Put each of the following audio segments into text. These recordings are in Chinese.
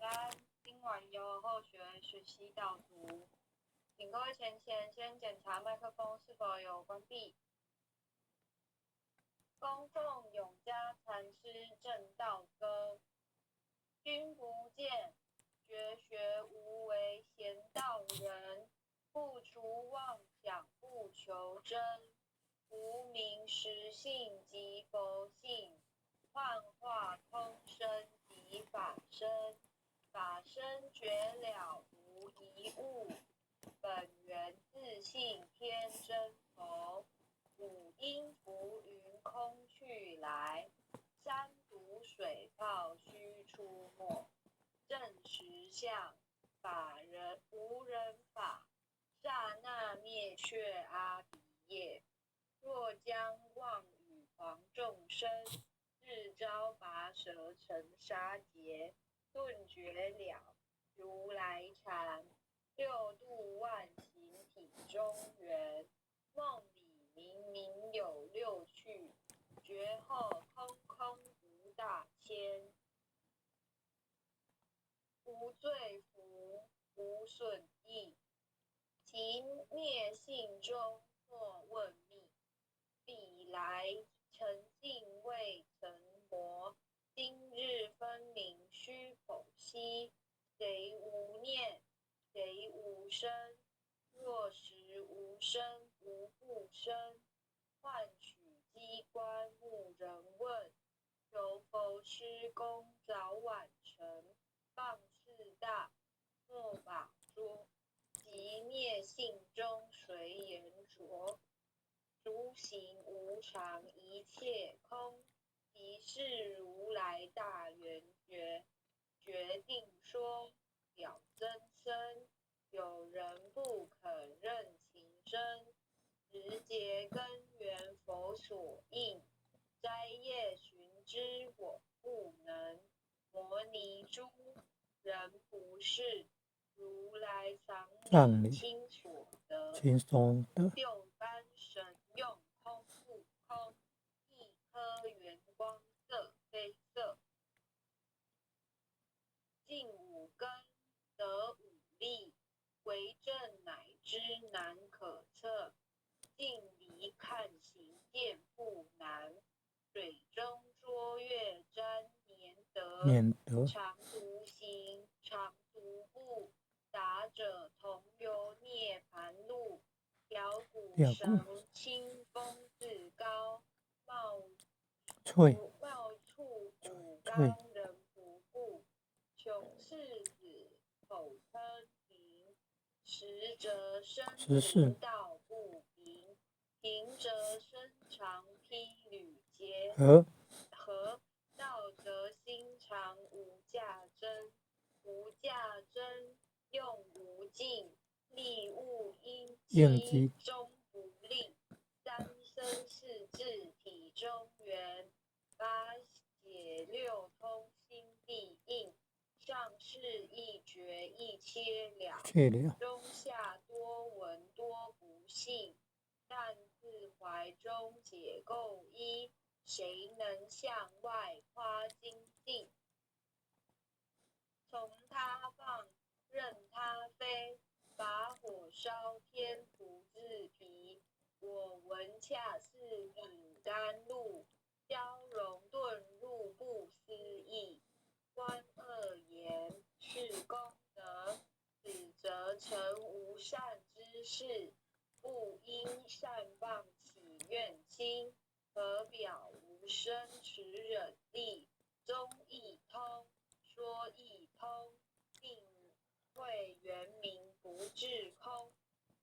三，听完由后学习导读，请各位先检查麦克风是否有关闭。供奉永嘉禅师正道歌，君不见，学无为贤道人，不除妄想不求真，无名实性即佛性，幻化通身即法身，法身觉了无一物，本源自性天真佛，五音浮云空去来，山毒水泡须出没，正实相法人无人法，刹那灭却阿鼻业。若将妄语狂众生，日朝拔舌成沙劫，顿觉了如来禅，六度万行体中圆，梦里明有六趣，觉后空无大千，无罪福，无损益，其灭性中莫问秘，彼来诚信未曾磨，今日分明须剖析，谁无念，谁无生？若实无生无复生，唤取机关无人问，求佛施功早晚成，放事大莫把捉，即灭性中谁言着？诸行无常一切空，即是如来大圆觉，决定说了真身，有人不肯认情真，直结根源佛所应，摘叶寻知我不能，摩尼珠人不是，如来藏理清所得，轻松的六般神用空不空，一颗圆光色非色，尽五根得五力，为证乃知难可测，尽离看行见不难，水中捉月沾黏得，常独行常独步，达者同游涅盘路，调鼓绳清风自高，冒触鼓刚人不顾，穷世子口称平，实则身无道不平，平则身长披履阶，和道则心常无价真，无价真用无尽，利物应机终不利，三生四智体中圆，八解六通心地应，上士一觉一切了，中下多闻多不信，但自怀中解构一，谁能向外夸精进？从他放任他飞，把火烧天不自疲，我闻恰似饼干露，消融顿入不思议，观恶言是功德，此则成无善之事，不因善放起怨心，何表无生持忍力，中亦通，说亦通，定会圆明不至空，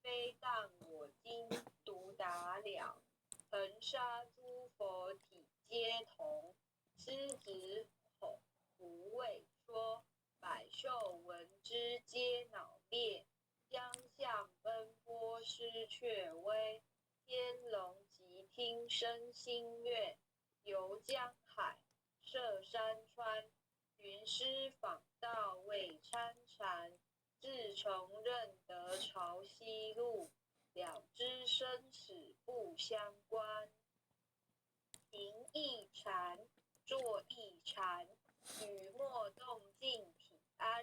非但我今独达了，恒沙诸佛体皆同，狮子吼胡未说，百兽闻之皆脑裂，将相奔波失却微，天龙即听声心悦，游江海涉山川，云师访道未参禅，自从认得潮汐路，了知生死不相关，行一禅，坐一禅，语默动静体安，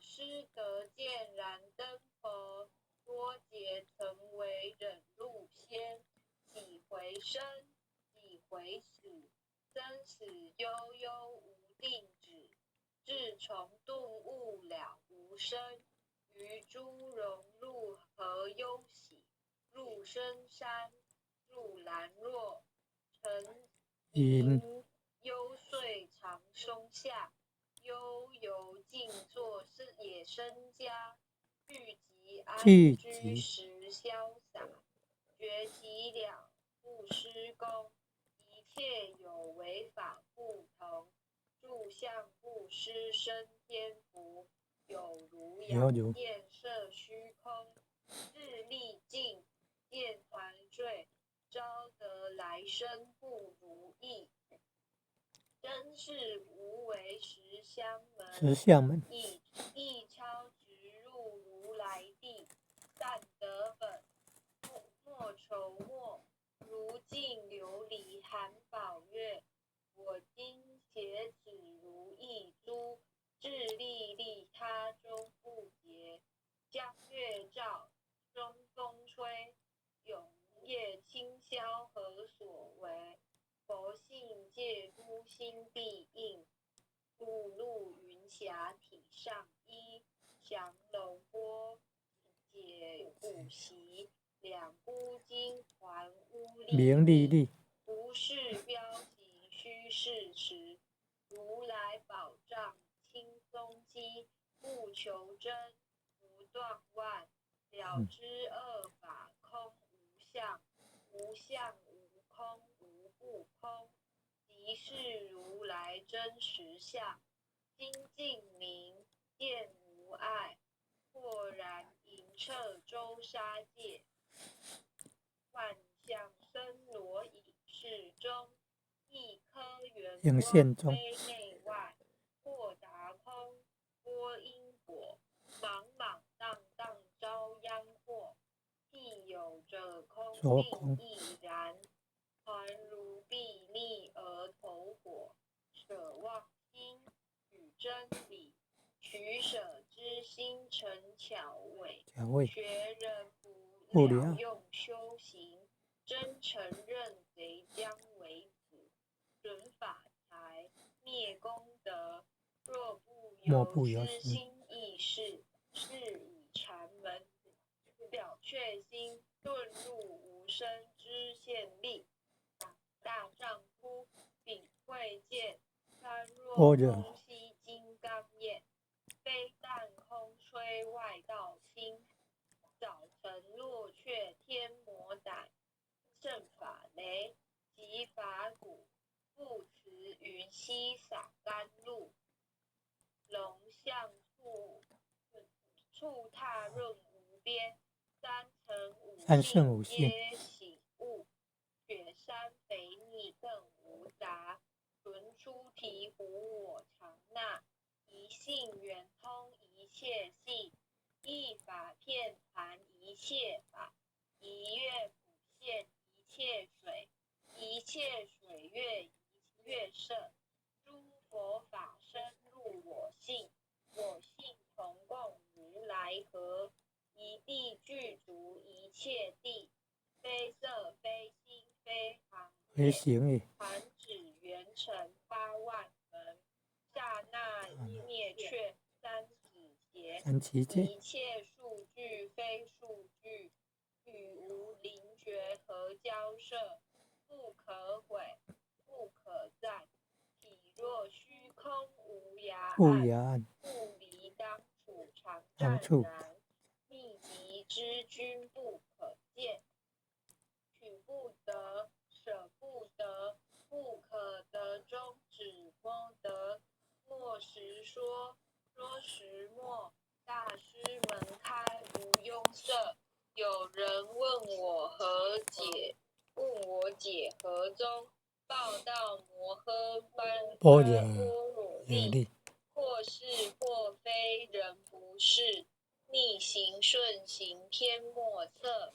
师得见燃灯佛，多劫曾为忍辱仙。几回生，几回死，生死悠悠无定止。至从顿悟了无生，于诸融入何忧喜？入深山，入兰若，沉吟幽邃长松下。悠游静坐野生家，聚集安居时潇洒。绝其两不施功，一切有为法不同。住相不施生天福，有如阳焰射虚空。日历尽，见团坠，招得来生不如意。真是无为十相门，一超直入如来地。但得本，莫愁没，如镜琉璃含宝月。我今携子如意珠，智利利他终不竭。江月照，中风吹，永夜清宵何所为？佛性借诸心必应，碌碌云霞体上衣。降龙波，解五习，两孤经还乌力。不是标行虚是实，如来宝藏轻松机。不求真，不断万，了知二法空无相。无相无空，无不空，即是如来真实相。心净明，见无碍，豁然盈彻周沙界。万象生罗以示中，一颗圆光非内外。豁达空，波因果，莽莽荡荡遭殃祸。亦有着空性亦然，团如壁密而投火。舍妄心，取真理，取舍之心成巧伪。学人不了用修行，真承认贼将为子。准法财，灭功德，若不由私心意识，是以禅门。了却心，顿入无生之现力。大丈夫，秉慧见，参若空息金刚眼。非但空吹外道心，早晨落却天魔胆。正法雷，即法鼓，不辞云溪洒甘露。龙象触踏润无边，三乘五性皆醒悟。雪山肥腻更无杂，纯出醍醐我常纳。一性圆通一切性，一法遍含一切法。一月普现一切水，一切水月色。诸佛法深入我性，我性同共如来合。一地具足一切地，非色非心非行也。弹指圆成8万门，刹那灭却三其劫。一切数据非数据，与无灵觉合交涉。不可毁，不可占。体若虚空无涯岸，不离当处常湛然。秘籍之君不可见，取不得，舍不得，不可得中止莫得。莫时说，说时默。大师门开无庸塞。有人问我解何宗？报道摩诃般若力。或是或非人不是，逆行顺行天莫测。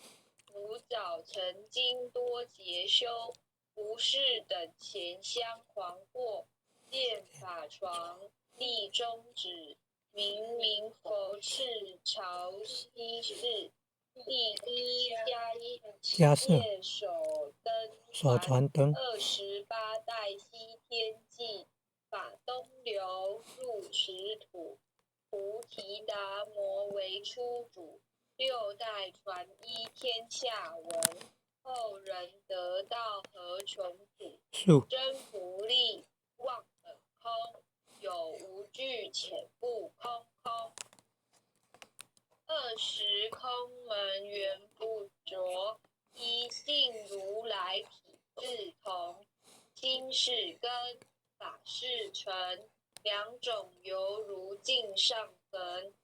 吾早曾经多劫修，不是等闲相狂惑。见法床立中止，明明佛赤潮汐事，第一家事夜手传灯28代西天记，法东流入石土，菩提达摩为初祖，6代传依天下闻，后人得道何穷苦，树真不立妄本空，有无据且不空空。20空门原不着，一性如来体自同。心是根，法是尘，两种犹如镜上痕，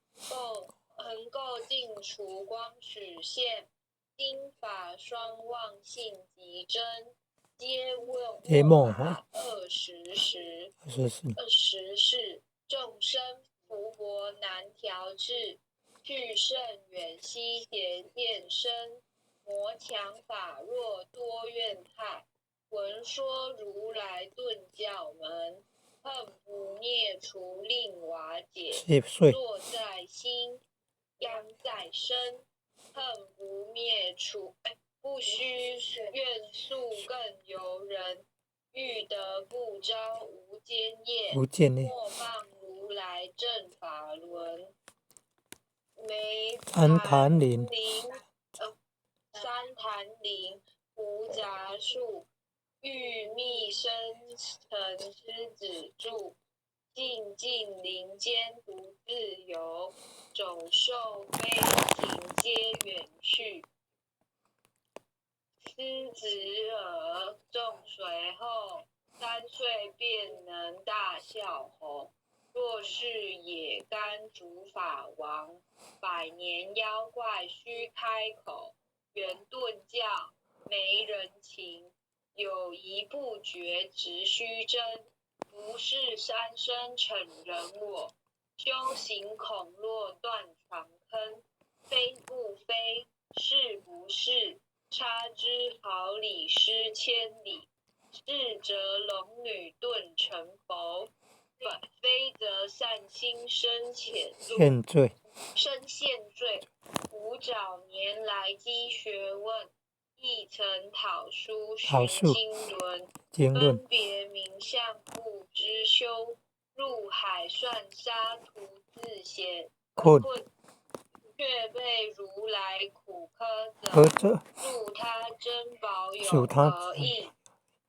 横构尽除光始现。心法双妄性极真，皆末法20事，众生福薄难调制，去甚远西邪见深，魔强法弱多怨害，闻说如来顿教门，恨不灭除令瓦解，坐在心，殃在身，恨不灭除，不须愿速更由人，欲得不招无间业，莫放如来正法轮。三坛林无杂树，欲觅生辰之子住，静静林间独自游，走兽飞禽皆远去。狮子耳众随后，3岁便能大笑吼。若是野干主法王，100年妖怪须开口。圆顿教没人情，有疑不决直须争。不是三生逞人我，修行恐落断床坑。非不非，是不是？差之毫厘失千里，是则龙女顿成佛，非则善心生现罪。吾早年来积学问，亦曾讨书寻经纶，分别名相不知修，入海算沙徒自险困。却被如来苦苛责，入他珍宝有何益？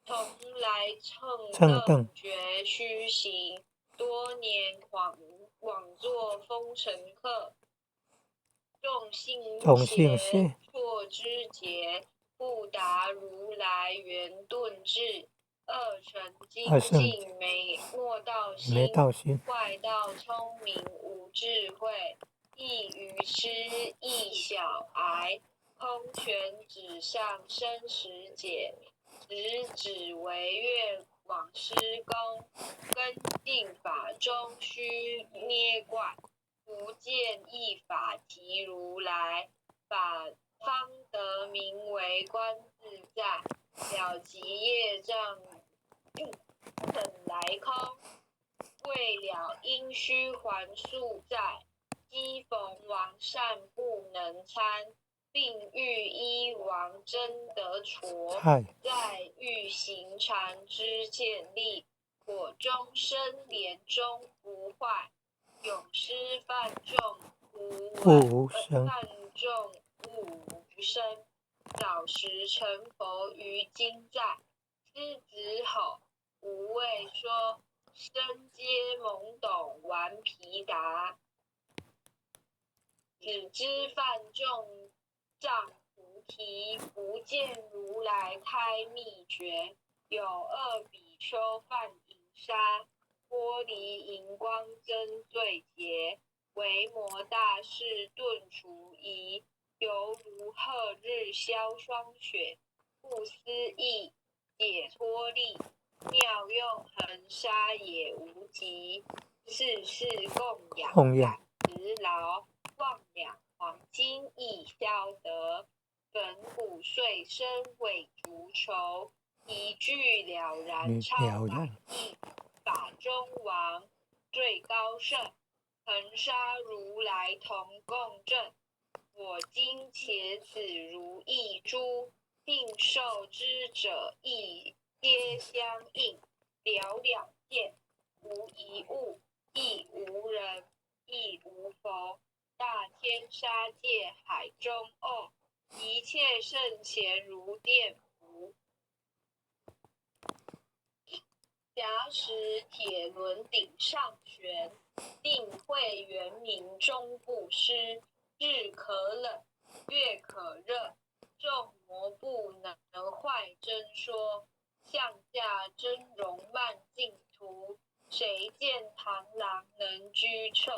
同来乘凳觉虚行，多年枉作风尘客。众信邪错之节，不达如来圆顿智。二乘精进莫道心，坏道聪明无智慧。亦愚痴亦小癌，空权纸上生死解，只为愿往施功，根性法中须捏怪，不见一法即如来，法方得名为观自在，了即业障本来空，未了因须还宿债。机逢王善不能参，并欲依王真得矬，再欲行禅之见力，果终身莲中不坏，永失犯众勿生，早时成佛于今在。狮子吼，无畏说，身皆懵懂顽皮达。只知犯众障菩提，不见如来开秘诀。有2比丘犯淫杀，玻璃荧光真罪劫。维摩大士顿除疑，犹如赫日消霜雪。不思议，解脱力，妙用恒沙也无极。世世供养执劳。望两黄金亦消得，粉骨碎身伪足愁，一句了然超百亿，法中王最高胜，恒沙如来同共振。我今且子如意珠，并受之者亦皆相应。了了见，无一物，亦无人，亦无佛。大天沙界海中偶，一切圣贤如电符。假使铁轮顶上悬，定慧圆明终不失。日可冷，月可热，众魔不能坏真说。向驾真容慢净土，谁见螳螂能居侧？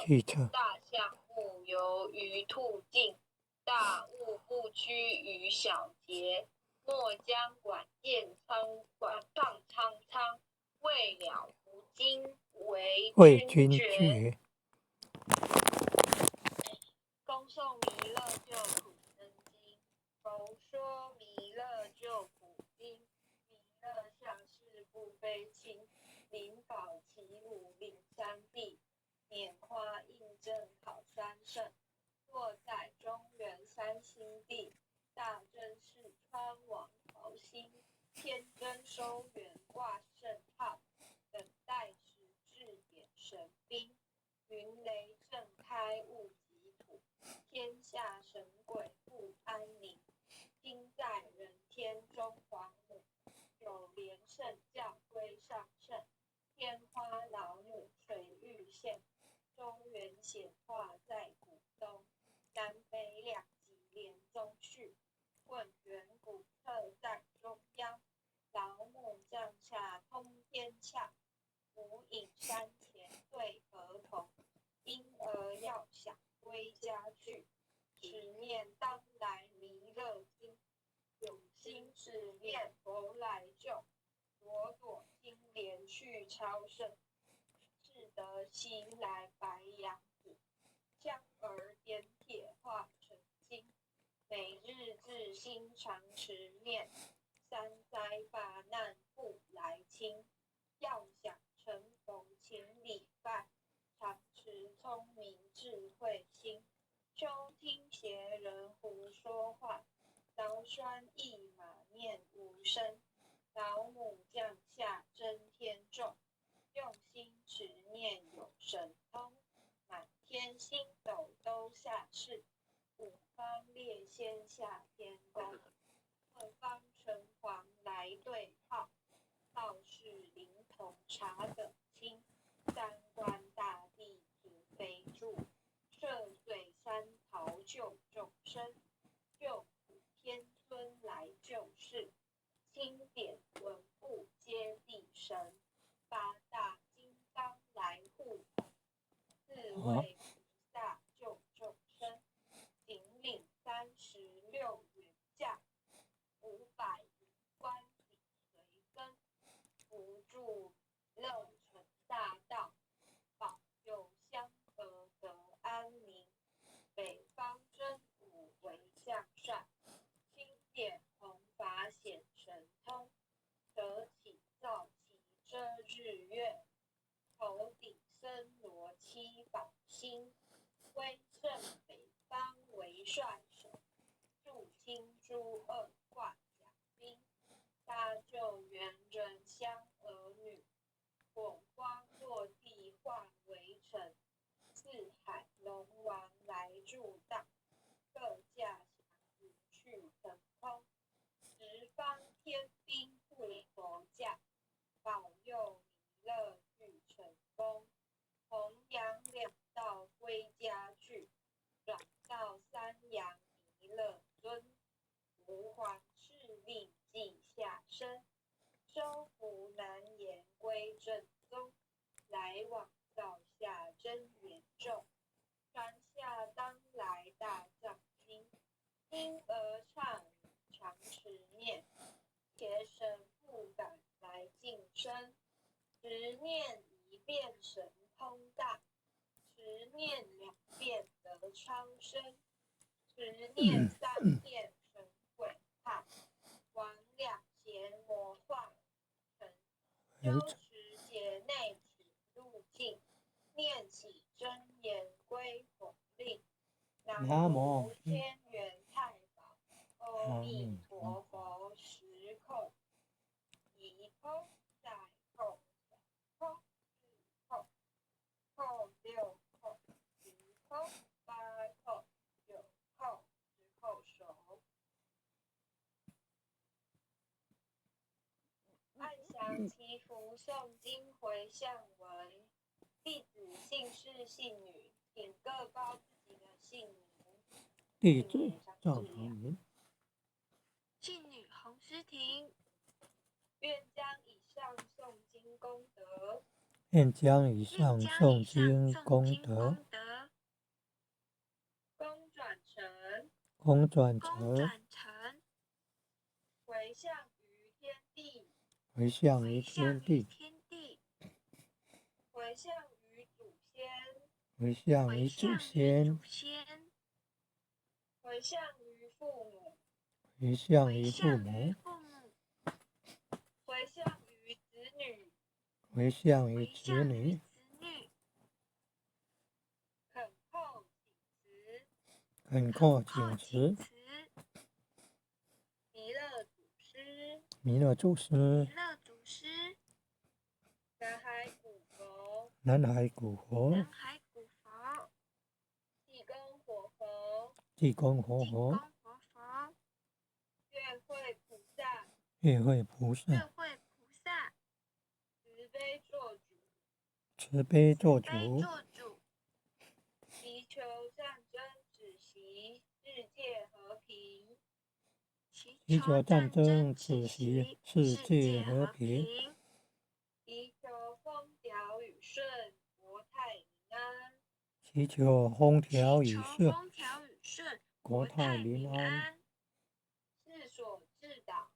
大象不游于兔径，大物不屈于小节。莫将管见上苍苍，未了无今为君绝。恭诵弥勒救苦真经，佛说弥勒救苦经。弥勒下世不非亲，灵宝齐武领三帝，拈花印证考三圣，坐在中原三星地。大正是川王曹兴，天真收元挂圣号，等待时至点神兵。云雷震开雾及土，天下神鬼不安宁。今在人天中皇母，九连圣教归上圣。天花老母垂玉线，中原显化在古东。南北两极连宗序，问远古特在中央。老母降下通天下，无影山前对儿童。婴儿要想归家去，只念当来弥勒经。有心只念佛来救，朵朵金莲去超生。只得西来白羊子，将儿点铁化成金。每日自心常持念，三灾八难不来侵。要想成佛请礼拜，常持聪明智慧心。休听邪人胡说话，劳酸一马念无声。老母降下真天众，用心持念有神通。满天星斗都下世，五方列仙下天宫。二方城隍来对号，道士灵童查等清。三官大帝平非住，涉罪三逃救众生。救苦天尊来救世，钦点文部接地神。八大金刚来护法，四位菩萨救众生。引领36员将，500灵官领随跟。扶助乐成大道，保佑香河得安宁。北方真武为向善，钦点弘法显神通。得起造旗遮日月，头顶森罗七宝星。威震北方为帅首，驻青诸二挂甲兵。搭救猿人香儿女，火光落地化为尘。四海龙王来助道，各驾祥云去腾空。十方天兵护佛驾，保佑弥勒具成功。弘扬两道归家去，转到三阳弥勒尊。吾皇敕令记下生，收服难言归正宗。来往造下真言咒，传下当来大藏经。婴儿唱语常持念，邪神不敢来近身。十念一遍神通大，十念2遍得超生。十念3遍神鬼怕，魍魉邪魔化成。修持劫内体入境，念起真言南无天元太保，阿弥陀佛，时空一空再空三空四空空六空十空八空九空十空手。暗详祈福诵经回向文，弟子姓氏姓女，请各报自己的姓名。弟子赵同明，姓女洪诗婷，愿将以上诵经功德，愿将以上诵经功德，功转成，回向于天地，回向于天地，回向于祖先，回向于祖先，回向于父母，回向于父母，回向于子女，回向于子女，恳叩请辞，弥勒祖师，南海古佛，济公活佛，月会菩萨，慈悲做主，祈求战争止息，世界和平。祈求战争止息，世界和平。祈求风调雨顺，国泰民安。祈求风调雨顺，国泰民安。世所至导，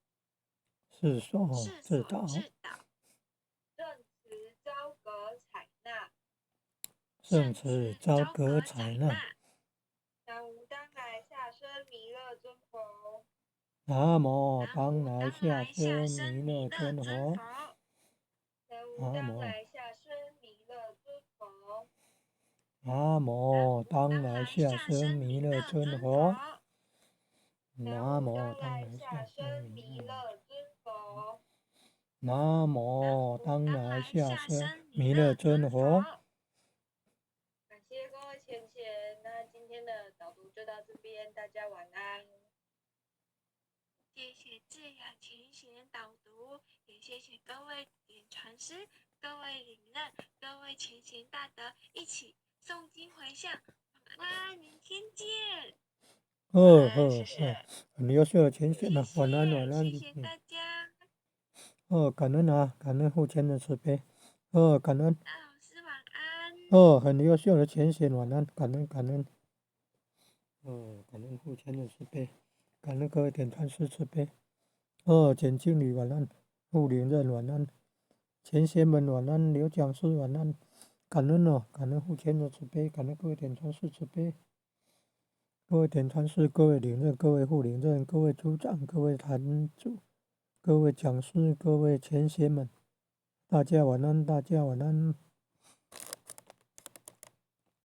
世所至导，圣慈遭格采纳。南无当来下生弥勒尊佛，南无当来下生弥勒尊佛，南无当来下生弥勒尊佛，南无当来下生弥勒尊佛，南无当来下生弥勒尊佛，南无当来下生弥勒尊佛。感谢各位浅浅，那今天的导读就到这边，大家晚安。谢谢智雅浅显导读，也谢谢各位点传师、各位领任、各位浅显大德一起诵经回向。晚安，明天见。谢谢。很优秀的浅显啊，晚安晚安。谢谢大家。感恩啊，感恩父亲的慈悲。感恩。大老师晚安。很优秀的浅显，晚安，感恩感恩。感恩父亲的慈悲，感恩各位点传师慈悲。简经理晚安，副领任晚安，前贤们晚安，刘讲师晚安，感恩感恩父亲的慈悲，感恩各位点传师慈悲。各位点传师，各位领任，各位副领任，各位组长，各位坛主，各位讲师，各位前贤们，大家晚安，大家晚安。